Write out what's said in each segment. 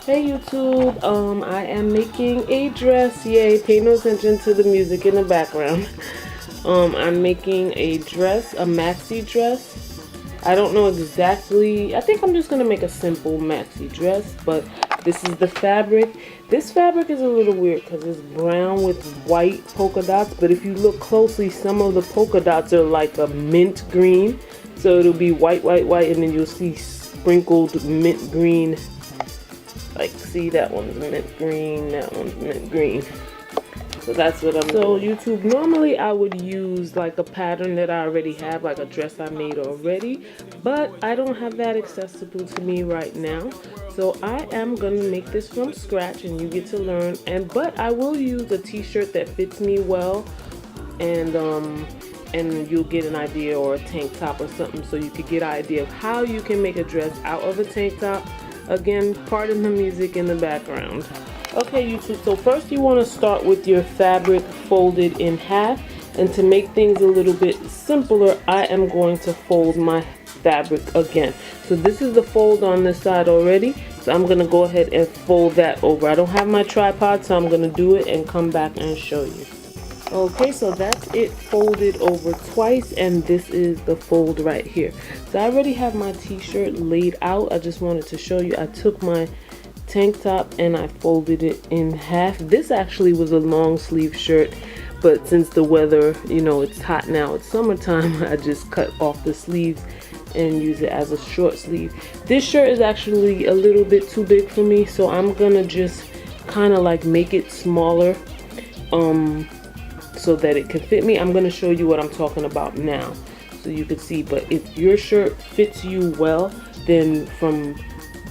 Hey YouTube, I am making a dress. Yay, pay no attention to the music in the background. I'm making a dress, a maxi dress. I don't know exactly, I think I'm just gonna make a simple maxi dress, but this is the fabric. This fabric is a little weird because it's brown with white polka dots, but if you look closely, some of the polka dots are like a mint green. So it'll be white, white, white, and then you'll see sprinkled mint green. Like, see, that one's mint green, that one's mint green. So that's what I'm doing. YouTube, normally I would use like a pattern that I already have, like a dress I made already, but I don't have that accessible to me right now. So I am gonna make this from scratch, and you get to learn. But I will use a t-shirt that fits me well, and you'll get an idea, or a tank top or something, so you could get an idea of how you can make a dress out of a tank top. Again, pardon the music in the background. Okay YouTube, so first you want to start with your fabric folded in half, and to make things a little bit simpler, I am going to fold my fabric again. So this is the fold on this side already, so I'm going to go ahead and fold that over. I don't have my tripod, so I'm going to do it and come back and show you. Okay, so that's it folded over twice, and this is the fold right here. So I already have my t-shirt laid out. I just wanted to show you. I took my tank top and I folded it in half. This actually was a long sleeve shirt, but since the weather, you know, it's hot now, it's summertime, I just cut off the sleeves and use it as a short sleeve. This shirt is actually a little bit too big for me, so I'm gonna just kind of like make it smaller so that it can fit me. I'm going to show you what I'm talking about now so you can see. But if your shirt fits you well, then from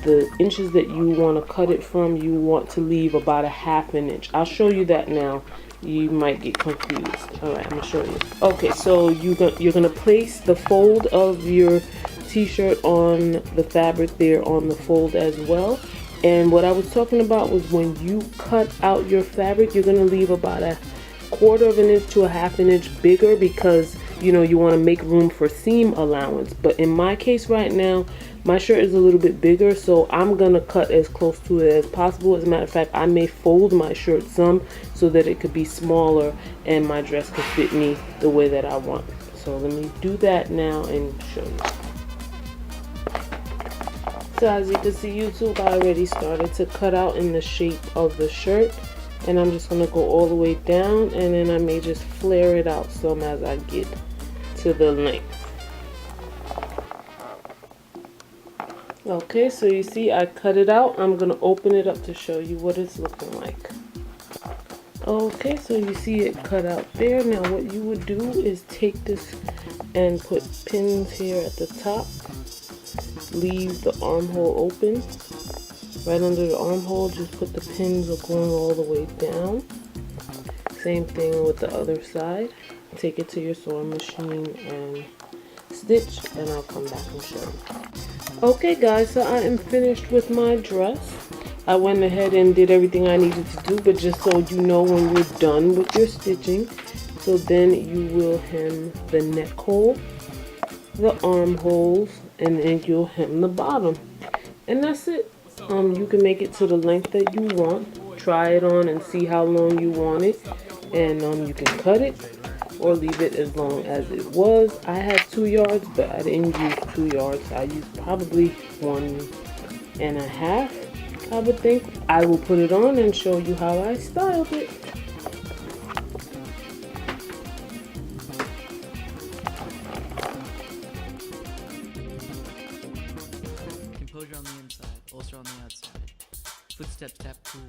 the inches that you want to cut it from, you want to leave about a ½ inch. I'll show you that now. You might get confused. Alright, I'm going to show you. Okay, so you're going to place the fold of your t-shirt on the fabric there on the fold as well. And what I was talking about was when you cut out your fabric, you're going to leave about a ½ inch to a ½ inch bigger, because you know you want to make room for seam allowance. But in my case right now, my shirt is a little bit bigger, so I'm gonna cut as close to it as possible. As a matter of fact, I may fold my shirt some so that it could be smaller and my dress could fit me the way that I want. So let me do that now and show you. So as you can see YouTube, I already started to cut out in the shape of the shirt. And I'm just going to go all the way down, and then I may just flare it out some as I get to the length. Okay, so you see I cut it out. I'm going to open it up to show you what it's looking like. Okay, so you see it cut out there. Now what you would do is take this and put pins here at the top. Leave the armhole open. Right under the armhole, just put the pins going all the way down. Same thing with the other side. Take it to your sewing machine and stitch, and I'll come back and show you. Okay guys, so I am finished with my dress. I went ahead and did everything I needed to do, but just so you know, when you're done with your stitching, so then you will hem the neck hole, the armholes, and then you'll hem the bottom. And that's it. You can make it to the length that you want. Try it on and see how long you want it, and you can cut it or leave it as long as it was. I had 2 yards, but I didn't use 2 yards. I used probably 1.5, I would think. I will put it on and show you how I styled it. Composure on the inside, ulcer on the outside. Footsteps tap cool.